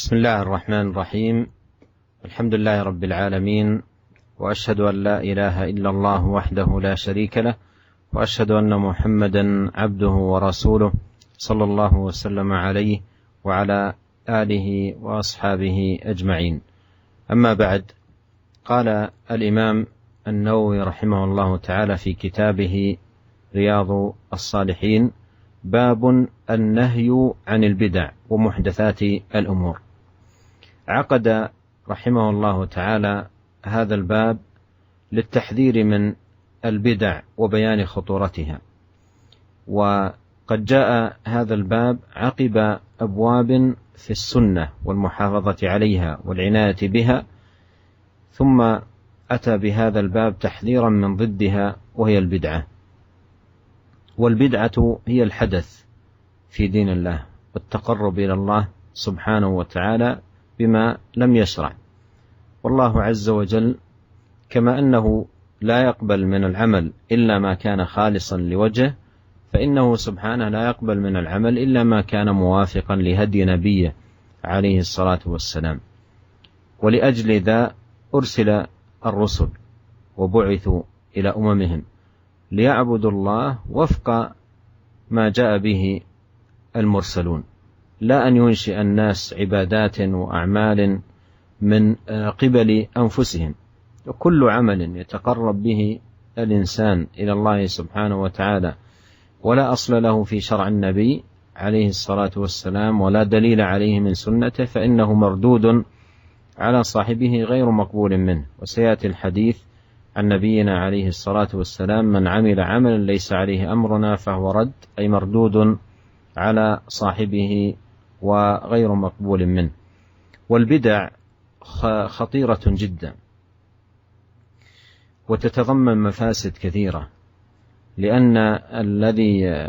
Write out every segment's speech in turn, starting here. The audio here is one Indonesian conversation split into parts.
بسم الله الرحمن الرحيم. الحمد لله رب العالمين، وأشهد أن لا إله إلا الله وحده لا شريك له، وأشهد أن محمدا عبده ورسوله صلى الله وسلم عليه وعلى آله وأصحابه أجمعين. أما بعد، قال الإمام النووي رحمه الله تعالى في كتابه رياض الصالحين: باب النهي عن البدع ومحدثات الأمور. عقد رحمه الله تعالى هذا الباب للتحذير من البدع وبيان خطورتها، وقد جاء هذا الباب عقب أبواب في السنة والمحافظة عليها والعناية بها، ثم أتى بهذا الباب تحذيرا من ضدها وهي البدعة. والبدعة هي الحدث في دين الله والتقرب إلى الله سبحانه وتعالى بما لم يشرع. والله عز وجل كما أنه لا يقبل من العمل إلا ما كان خالصا لوجهه، فإنه سبحانه لا يقبل من العمل إلا ما كان موافقا لهدي نبيه عليه الصلاة والسلام. ولأجل ذا أرسل الرسل وبعثوا إلى أممهم ليعبدوا الله وفق ما جاء به المرسلون، لا أن ينشئ الناس عبادات وأعمال من قبل أنفسهم. وكل عمل يتقرب به الإنسان إلى الله سبحانه وتعالى ولا أصل له في شرع النبي عليه الصلاة والسلام ولا دليل عليه من سنته فإنه مردود على صاحبه غير مقبول منه. وسيأتي الحديث عن نبينا عليه الصلاة والسلام: من عمل عملا ليس عليه أمرنا فهو رد، أي مردود على صاحبه وغير مقبول منه. والبدع خطيرة جدا وتتضمن مفاسد كثيرة، لأن الذي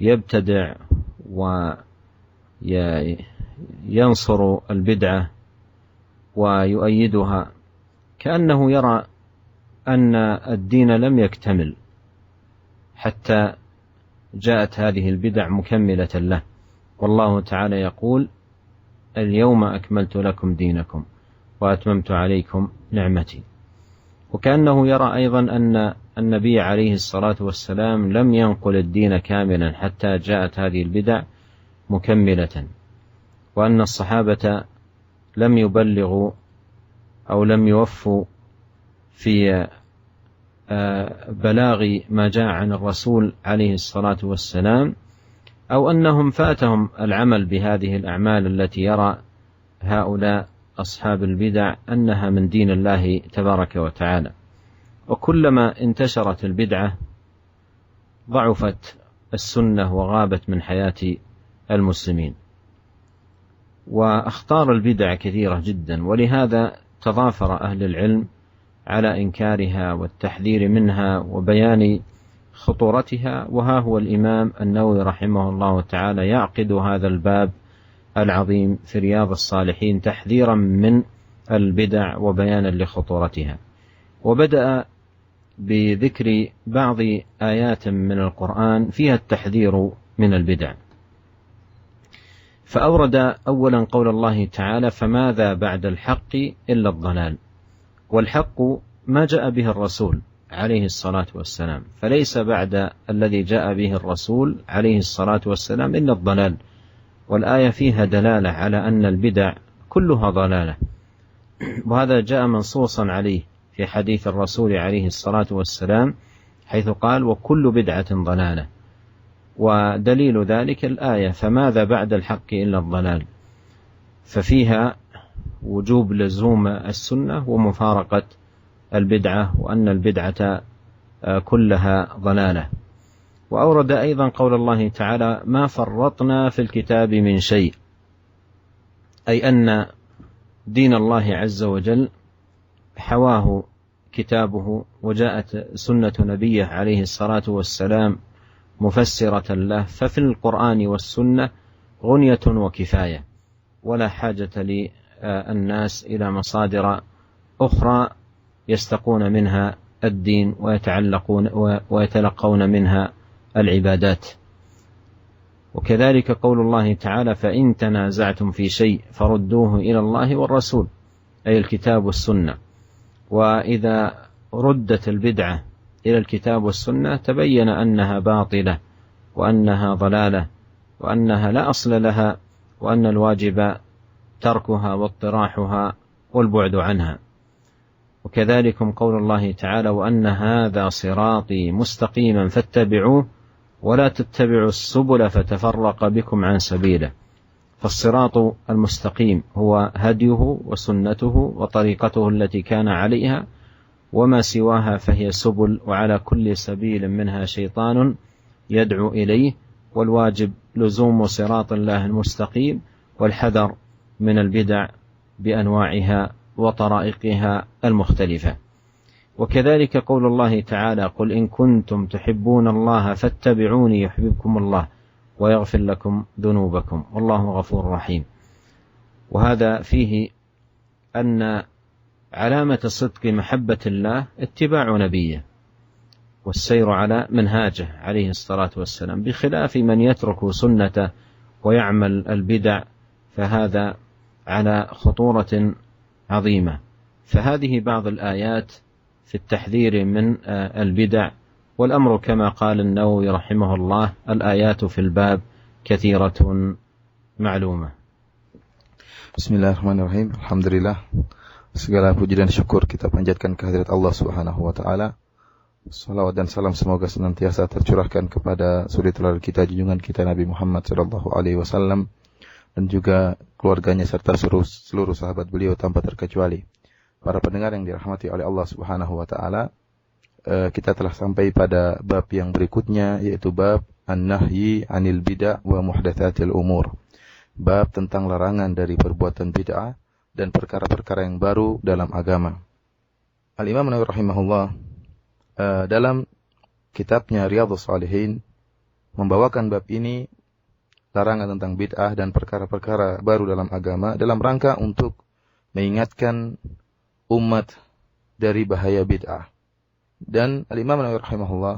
يبتدع وينصر البدعة ويؤيدها كأنه يرى أن الدين لم يكتمل حتى جاءت هذه البدع مكملة له. والله تعالى يقول: اليوم أكملت لكم دينكم وأتممت عليكم نعمتي. وكأنه يرى أيضا أن النبي عليه الصلاة والسلام لم ينقل الدين كاملا حتى جاءت هذه البدع مكملة، وأن الصحابة لم يبلغوا أو لم يوفوا في بلاغ ما جاء عن الرسول عليه الصلاة والسلام، أو أنهم فاتهم العمل بهذه الأعمال التي يرى هؤلاء أصحاب البدع أنها من دين الله تبارك وتعالى. وكلما انتشرت البدعة ضعفت السنة وغابت من حياة المسلمين. وأخطار البدع كثيرة جدا، ولهذا تضافر أهل العلم على إنكارها والتحذير منها وبيان خطورتها. وها هو الإمام النووي رحمه الله تعالى يعقد هذا الباب العظيم في رياض الصالحين تحذيرا من البدع وبيانا لخطورتها. وبدأ بذكر بعض آيات من القرآن فيها التحذير من البدع، فأورد أولا قول الله تعالى: فماذا بعد الحق إلا الضلال. والحق ما جاء به الرسول عليه الصلاة والسلام، فليس بعد الذي جاء به الرسول عليه الصلاة والسلام إلا الضلال. والآية فيها دلالة على أن البدع كلها ضلالة، وهذا جاء منصوصا عليه في حديث الرسول عليه الصلاة والسلام حيث قال: وكل بدعة ضلالة. ودليل ذلك الآية: فماذا بعد الحق إلا الضلال، ففيها وجوب لزوم السنة ومفارقة البدعة، وأن البدعة كلها ضلالة. وأورد أيضا قول الله تعالى: ما فرطنا في الكتاب من شيء، أي أن دين الله عز وجل حواه كتابه، وجاءت سنة نبيه عليه الصلاة والسلام مفسرة له، ففي القرآن والسنة غنية وكفاية، ولا حاجة للناس إلى مصادر أخرى يستقون منها الدين ويتلقون منها العبادات. وكذلك قول الله تعالى فإن تنازعتم في شيء فردوه إلى الله والرسول، أي الكتاب والسنة. وإذا ردت البدعة إلى الكتاب والسنة تبين أنها باطلة وأنها ضلالة وأنها لا أصل لها، وأن الواجب تركها واطراحها والبعد عنها. وكذلك قول الله تعالى وأن هذا صراطي مستقيما فاتبعوه ولا تتبعوا السبل فتفرق بكم عن سبيله. فالصراط المستقيم هو هديه وسنته وطريقته التي كان عليها، وما سواها فهي سبل، وعلى كل سبيل منها شيطان يدعو إليه، والواجب لزوم صراط الله المستقيم والحذر من البدع بأنواعها وطرائقها المختلفة. وكذلك قول الله تعالى قل إن كنتم تحبون الله فاتبعوني يحببكم الله ويغفر لكم ذنوبكم والله غفور رحيم. وهذا فيه أن علامة صدق محبة الله اتباع نبيه والسير على منهاجه عليه الصلاة والسلام، بخلاف من يترك سنته ويعمل البدع، فهذا على خطورة عظيمة. فهذه بعض الآيات في التحذير من البدع، والأمر كما قال النووي رحمه الله الآيات في الباب كثيرة معلومة. Bismillahirrahmanirrahim. Alhamdulillah, segala puji dan syukur kita panjatkan kehadirat Allah Subhanahu wa taala. Salawat dan salam semoga senantiasa tercurahkan kepada suri teladan kita, junjungan kita Nabi Muhammad sallallahu alaihi wasallam, dan juga keluarganya serta seluruh sahabat beliau tanpa terkecuali. Para pendengar yang dirahmati oleh Allah Subhanahu wa taala, kita telah sampai pada bab yang berikutnya, yaitu bab an-nahyi 'anil bid'ah wa muhdatsatil umur. Bab tentang larangan dari perbuatan bid'ah dan perkara-perkara yang baru dalam agama. Al-Imam Nawawi rahimahullah dalam kitabnya Riyadhus Shalihin membawakan bab ini, larangan tentang bid'ah dan perkara-perkara baru dalam agama, dalam rangka untuk mengingatkan umat dari bahaya bid'ah. Dan Al-Imam Nawawi rahimahullah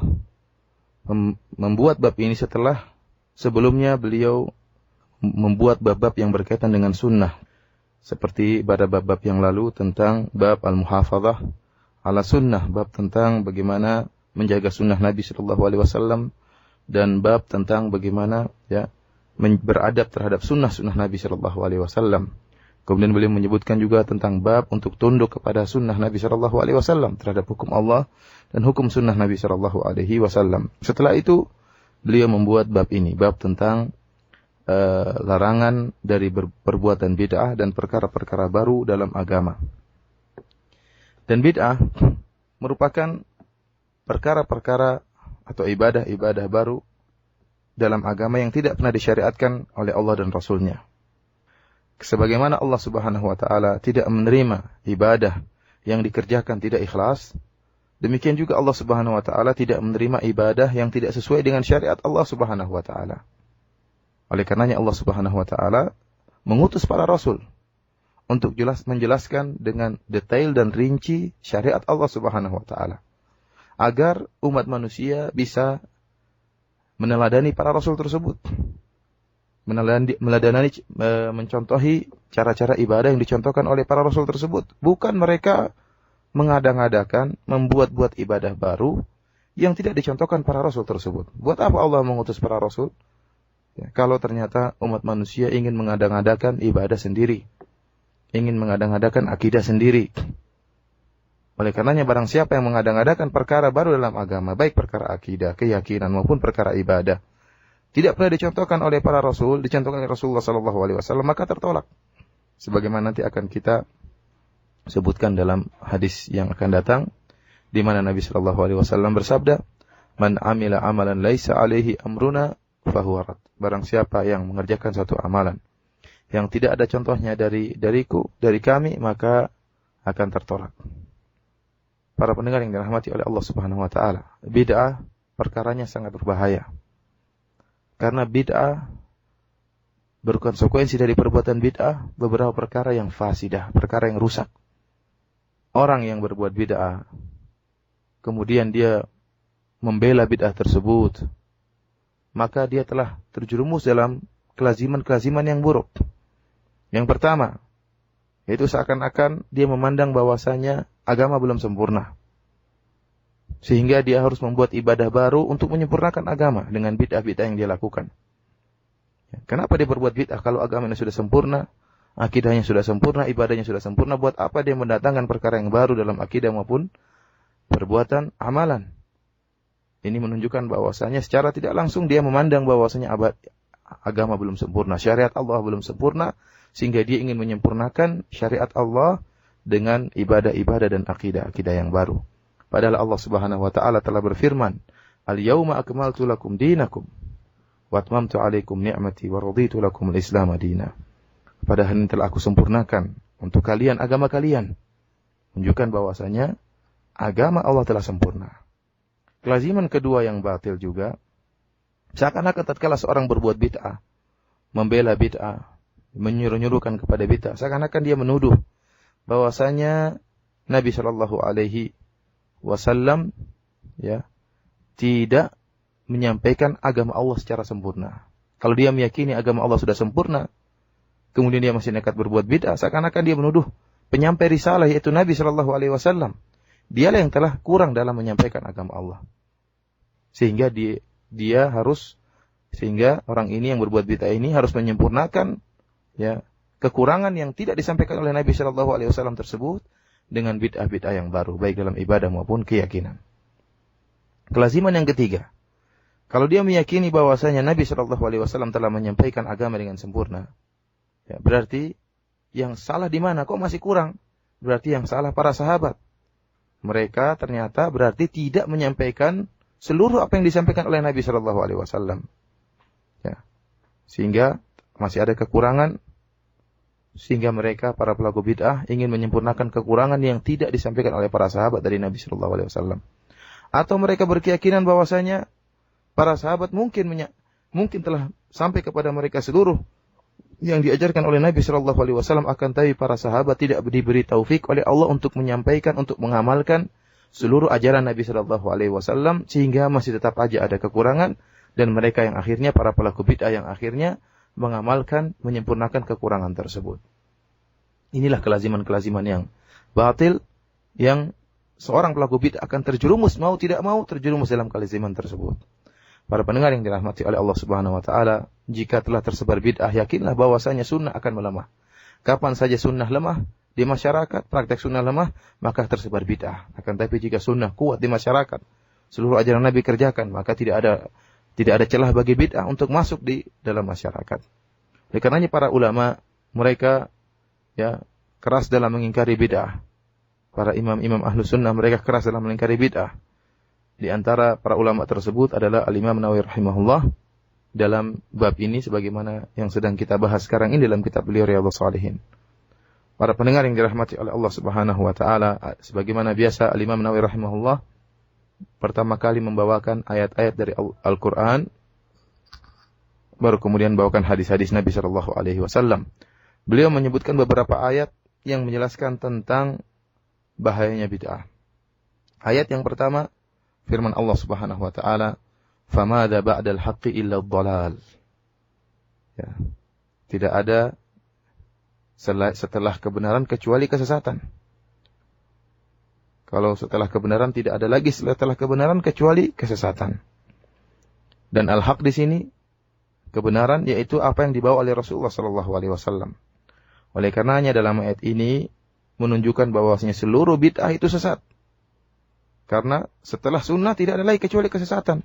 membuat bab ini setelah sebelumnya beliau membuat bab-bab yang berkaitan dengan sunnah, seperti pada bab-bab yang lalu tentang bab al-muhafadzah ala sunnah, bab tentang bagaimana menjaga sunnah Nabi sallallahu alaihi wasallam, dan bab tentang bagaimana beradab terhadap sunnah-sunnah Nabi sallallahu alaihi wasallam. Kemudian beliau menyebutkan juga tentang bab untuk tunduk kepada sunnah Nabi sallallahu alaihi wasallam terhadap hukum Allah dan hukum sunnah Nabi sallallahu alaihi wasallam. Setelah itu beliau membuat bab ini, bab tentang larangan dari perbuatan bid'ah dan perkara-perkara baru dalam agama. Dan bid'ah merupakan perkara-perkara atau ibadah-ibadah baru dalam agama yang tidak pernah disyariatkan oleh Allah dan Rasul-Nya. Sebagaimana Allah Subhanahu wa taala tidak menerima ibadah yang dikerjakan tidak ikhlas, demikian juga Allah Subhanahu wa taala tidak menerima ibadah yang tidak sesuai dengan syariat Allah Subhanahu wa taala. Oleh karenanya Allah Subhanahu wa taala mengutus para rasul untuk menjelaskan dengan detail dan rinci syariat Allah Subhanahu wa taala, agar umat manusia bisa meneladani para rasul tersebut, mencontohi cara-cara ibadah yang dicontohkan oleh para rasul tersebut. Bukan mereka mengada-ngadakan, membuat-buat ibadah baru yang tidak dicontohkan para rasul tersebut. Buat apa Allah mengutus para rasul? Kalau ternyata umat manusia ingin mengada-ngadakan ibadah sendiri, ingin mengada-ngadakan akidah sendiri. Oleh karenanya barang siapa yang mengada-ngadakan perkara baru dalam agama, baik perkara akidah, keyakinan maupun perkara ibadah, tidak pernah dicontohkan oleh para rasul, dicontohkan oleh Rasulullah sallallahu alaihi wasallam, maka tertolak. Sebagaimana nanti akan kita sebutkan dalam hadis yang akan datang, di mana Nabi sallallahu alaihi wasallam bersabda, "Man 'amila 'amalan laisa 'alaihi amruna fahuwa rad." Barang siapa yang mengerjakan suatu amalan yang tidak ada contohnya dari kami, maka akan tertolak. Para pendengar yang dirahmati oleh Allah Subhanahu wa taala, bid'ah perkaranya sangat berbahaya. Karena bid'ah berkonsekuensi dari perbuatan bid'ah beberapa perkara yang fasidah, perkara yang rusak. Orang yang berbuat bid'ah kemudian dia membela bid'ah tersebut, maka dia telah terjerumus dalam kelaziman-kelaziman yang buruk. Yang pertama, yaitu seakan-akan dia memandang bahwasanya agama belum sempurna. Sehingga dia harus membuat ibadah baru untuk menyempurnakan agama dengan bid'ah-bid'ah yang dia lakukan. Kenapa dia berbuat bid'ah kalau agamanya sudah sempurna, akidahnya sudah sempurna, ibadahnya sudah sempurna? Buat apa dia mendatangkan perkara yang baru dalam akidah maupun perbuatan amalan? Ini menunjukkan bahwasanya secara tidak langsung dia memandang bahwasanya agama belum sempurna, syariat Allah belum sempurna, sehingga dia ingin menyempurnakan syariat Allah dengan ibadah-ibadah dan akidah-akidah yang baru. Padahal Allah Subhanahu wa taala telah berfirman, "Al-yauma akmaltu lakum dinakum wa atmamtu 'alaikum ni'mati wa raditu lakum al-Islam madina." Pada hari ini telah aku sempurnakan untuk kalian agama kalian. Menunjukkan bahwasanya agama Allah telah sempurna. Kelaziman kedua yang batil juga, seakan-akan tatkala seorang berbuat bid'ah, membela bid'ah, menyuruh-nyuruhkan kepada bid'ah, seakan-akan dia menuduh bahwasanya Nabi Shallallahu Alaihi Wasallam tidak menyampaikan agama Allah secara sempurna. Kalau dia meyakini agama Allah sudah sempurna, kemudian dia masih nekat berbuat bid'ah, seakan-akan dia menuduh penyampai risalah yaitu Nabi Shallallahu Alaihi Wasallam. Dialah yang telah kurang dalam menyampaikan agama Allah. Sehingga sehingga orang ini yang berbuat bid'ah ini harus menyempurnakan kekurangan yang tidak disampaikan oleh Nabi Shallallahu Alaihi Wasallam tersebut dengan bid'ah-bid'ah yang baru, baik dalam ibadah maupun keyakinan. Kelaziman yang ketiga, kalau dia meyakini bahwasanya Nabi Shallallahu Alaihi Wasallam telah menyampaikan agama dengan sempurna, berarti yang salah di mana? Kok masih kurang? Berarti yang salah para sahabat. Mereka ternyata berarti tidak menyampaikan seluruh apa yang disampaikan oleh Nabi Shallallahu Alaihi Wasallam. Sehingga masih ada kekurangan. Sehingga mereka, para pelaku bid'ah, ingin menyempurnakan kekurangan yang tidak disampaikan oleh para sahabat dari Nabi Shallallahu Alaihi Wasallam. Atau mereka berkeyakinan bahwasanya para sahabat mungkin telah sampai kepada mereka seluruh yang diajarkan oleh Nabi Shallallahu Alaihi Wasallam, akan tapi para sahabat tidak diberi taufik oleh Allah untuk menyampaikan, untuk mengamalkan seluruh ajaran Nabi Shallallahu Alaihi Wasallam, sehingga masih tetap aja ada kekurangan, dan mereka yang akhirnya, para pelaku bid'ah yang akhirnya mengamalkan, menyempurnakan kekurangan tersebut. Inilah kelaziman-kelaziman yang batil, yang seorang pelaku bid'ah akan terjerumus, mau tidak mau terjerumus dalam kelaziman tersebut. Para pendengar yang dirahmati oleh Allah Subhanahu wa taala, jika telah tersebar bid'ah, yakinlah bahwasanya sunnah akan melemah. Kapan saja sunnah lemah di masyarakat, praktek sunnah lemah, maka tersebar bid'ah. Akan tapi jika sunnah kuat di masyarakat, seluruh ajaran Nabi kerjakan, maka tidak ada celah bagi bid'ah untuk masuk di dalam masyarakat. Oleh karenanya para ulama, mereka keras dalam mengingkari bid'ah. Para imam-imam ahlu sunnah, mereka keras dalam mengingkari bid'ah. Di antara para ulama tersebut adalah Al-Imam Nawawi rahimahullah dalam bab ini, sebagaimana yang sedang kita bahas sekarang ini dalam kitab beliau Riyadhus Shalihin. Para pendengar yang dirahmati oleh Allah Subhanahu wa taala, sebagaimana biasa Al-Imam Nawawi rahimahullah pertama kali membawakan ayat-ayat dari Al-Quran, baru kemudian bawakan hadis-hadis Nabi Shallallahu Alaihi Wasallam. Beliau menyebutkan beberapa ayat yang menjelaskan tentang bahayanya bid'ah. Ayat yang pertama, firman Allah Subhanahu Wa Taala, "Famada ba'dal haqqi illa ad-dhalal." Tidak ada setelah kebenaran kecuali kesesatan. Kalau setelah kebenaran tidak ada lagi setelah kebenaran kecuali kesesatan. Dan al-haq di sini kebenaran, yaitu apa yang dibawa oleh Rasulullah sallallahu alaihi wasallam. Oleh karenanya dalam ayat ini menunjukkan bahwasanya seluruh bid'ah itu sesat. Karena setelah sunnah tidak ada lagi kecuali kesesatan.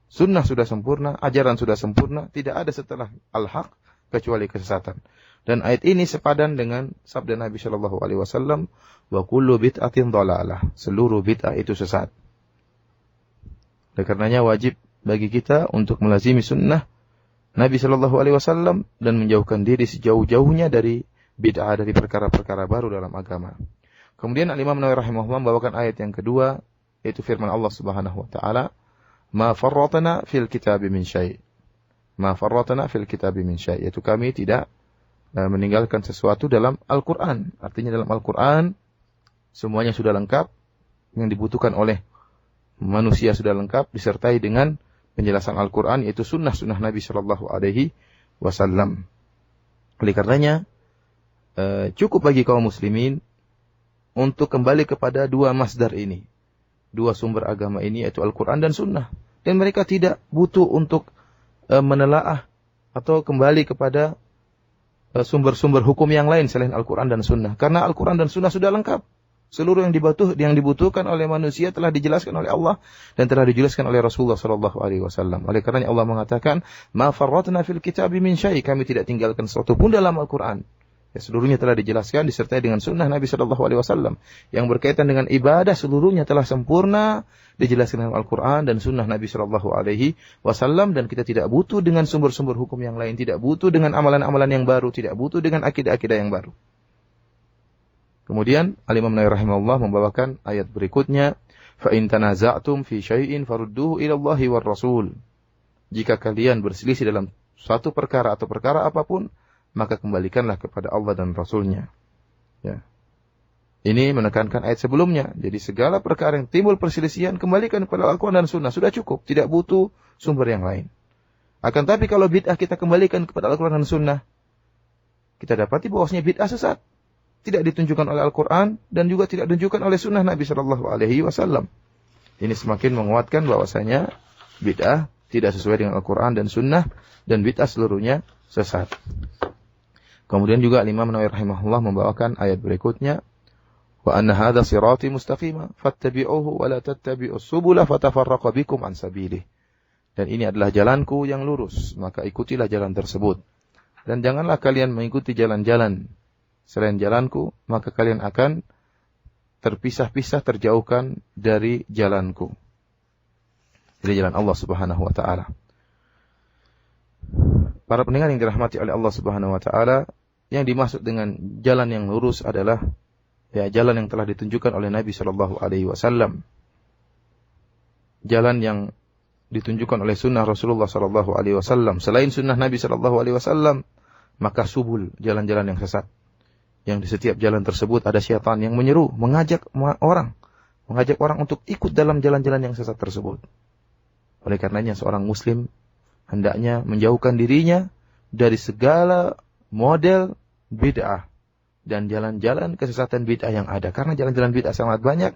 Sunnah sudah sempurna, ajaran sudah sempurna, tidak ada setelah al-haq kecuali kesesatan. Dan ayat ini sepadan dengan sabda Nabi Shallallahu Alaihi Wasallam, wa kullu bid'atin dhalalah, seluruh bid'ah itu sesat. Oleh karenanya wajib bagi kita untuk melazimi sunnah Nabi Shallallahu Alaihi Wasallam dan menjauhkan diri sejauh-jauhnya dari bid'ah, dari perkara-perkara baru dalam agama. Kemudian Al-Imam Nawawi rahimahullah membawakan ayat yang kedua, yaitu firman Allah Subhanahu Wa Taala, ma farratna fil kitabi min syai'. Ma farratna fil kitabi min syai', yaitu kami tidak meninggalkan sesuatu dalam Al-Quran. Artinya dalam Al-Quran semuanya sudah lengkap, yang dibutuhkan oleh manusia sudah lengkap, disertai dengan penjelasan Al-Quran, yaitu sunnah-sunnah Nabi Shallallahu Alaihi Wasallam. Oleh karenanya, cukup bagi kaum muslimin untuk kembali kepada dua masdar ini, dua sumber agama ini, yaitu Al-Quran dan Sunnah. Dan mereka tidak butuh untuk menelaah atau kembali kepada sumber-sumber hukum yang lain selain Al-Quran dan Sunnah. Karena Al-Quran dan Sunnah sudah lengkap. Seluruh yang dibutuhkan oleh manusia telah dijelaskan oleh Allah dan telah dijelaskan oleh Rasulullah sallallahu alaihi wasallam. Oleh karenanya Allah mengatakan, "Ma farratna fil kitabi min syai'." Kami tidak tinggalkan sesuatu pun dalam Al-Qur'an. Ya, seluruhnya telah dijelaskan disertai dengan sunnah Nabi sallallahu alaihi wasallam. Yang berkaitan dengan ibadah seluruhnya telah sempurna dijelaskan dalam Al-Qur'an dan sunnah Nabi sallallahu alaihi wasallam, dan kita tidak butuh dengan sumber-sumber hukum yang lain, tidak butuh dengan amalan-amalan yang baru, tidak butuh dengan akidah-akidah yang baru. Kemudian Al-Imam Nawawi rahimahullah membawakan ayat berikutnya, fa in tanaza'tum fi syai'in farudduhu ila Allahi war Rasul. Jika kalian berselisih dalam suatu perkara atau perkara apapun, maka kembalikanlah kepada Allah dan Rasul-Nya. Ya. Ini menekankan ayat sebelumnya. Jadi segala perkara yang timbul perselisihan, kembalikan kepada Al-Quran dan Sunnah. Sudah cukup, tidak butuh sumber yang lain. Akan tapi kalau bid'ah kita kembalikan kepada Al-Quran dan Sunnah, kita dapati bahwasanya bid'ah sesat. Tidak ditunjukkan oleh Al-Quran dan juga tidak ditunjukkan oleh Sunnah Nabi Shallallahu Alaihi Wasallam. Ini semakin menguatkan bahwasanya bid'ah tidak sesuai dengan Al-Quran dan Sunnah, dan bid'ah seluruhnya sesat. Kemudian juga Imam Nawawi rahimahullah membawakan ayat berikutnya, wa anna hadza sirati mustaqima fattabi'uhu wa la tattabi'us subula fatafarraqa bikum an sabilih. Dan ini adalah jalanku yang lurus, maka ikutilah jalan tersebut. Dan janganlah kalian mengikuti jalan-jalan selain jalanku, maka kalian akan terpisah-pisah, terjauhkan dari jalanku. Dari jalan Allah Subhanahu wa taala. Para pendengar yang dirahmati oleh Allah Subhanahu wa taala, yang dimaksud dengan jalan yang lurus adalah ya jalan yang telah ditunjukkan oleh Nabi sallallahu alaihi wasallam. Jalan yang ditunjukkan oleh sunnah Rasulullah sallallahu alaihi wasallam. Selain sunnah Nabi sallallahu alaihi wasallam, maka subul, jalan-jalan yang sesat. Yang di setiap jalan tersebut ada syaitan yang menyeru, mengajak orang untuk ikut dalam jalan-jalan yang sesat tersebut. Oleh karenanya seorang muslim hendaknya menjauhkan dirinya dari segala model bid'ah dan jalan-jalan kesesatan bid'ah yang ada. Karena jalan-jalan bid'ah sangat banyak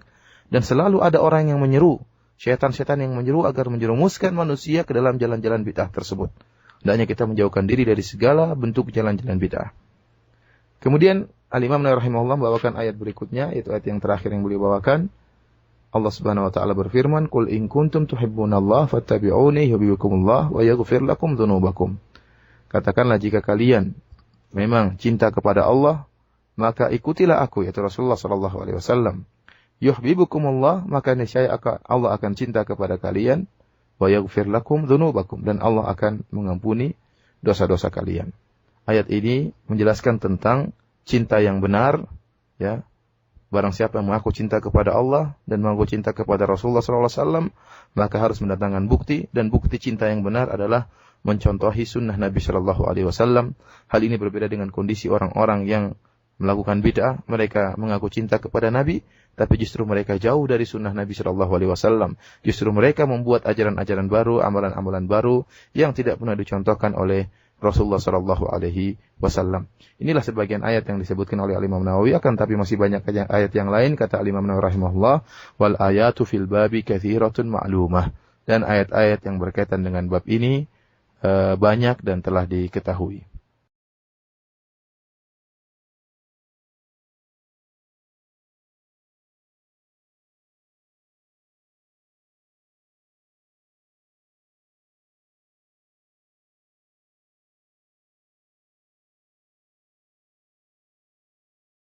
dan selalu ada orang yang menyeru, syaitan-syaitan yang menyeru agar menjerumuskan manusia ke dalam jalan-jalan bid'ah tersebut. Hendaknya kita menjauhkan diri dari segala bentuk jalan-jalan bid'ah. Kemudian Al-Imam Nawawi rahimahullah membawakan ayat berikutnya, yaitu ayat yang terakhir yang beliau bawakan. Allah Subhanahu wa taala berfirman, "Qul in kuntum tuhibbunallaha fattabi'uni yuhibbukumullah wa yaghfir lakum dzunubakum." Katakanlah jika kalian memang cinta kepada Allah, maka ikutilah aku, yaitu Rasulullah sallallahu alaihi wasallam. Yuhibbukumullah, maka niscaya Allah akan cinta kepada kalian, wa yaghfir lakum dzunubakum, dan Allah akan mengampuni dosa-dosa kalian. Ayat ini menjelaskan tentang cinta yang benar, ya. Barang siapa yang mengaku cinta kepada Allah dan mengaku cinta kepada Rasulullah SAW, maka harus mendatangkan bukti, dan bukti cinta yang benar adalah mencontohi sunnah Nabi SAW. Hal ini berbeda dengan kondisi orang-orang yang melakukan bid'ah. Mereka mengaku cinta kepada Nabi, tapi justru mereka jauh dari sunnah Nabi SAW. Justru mereka membuat ajaran-ajaran baru, amalan-amalan baru yang tidak pernah dicontohkan oleh Rasulullah sallallahu alaihi wasallam. Inilah sebagian ayat yang disebutkan oleh Imam Nawawi, akan tapi masih banyak ayat yang lain, kata Imam Nawawi rahimahullah, wal ayatu fil babi katsiratun ma'lumah. Dan ayat-ayat yang berkaitan dengan bab ini banyak dan telah diketahui.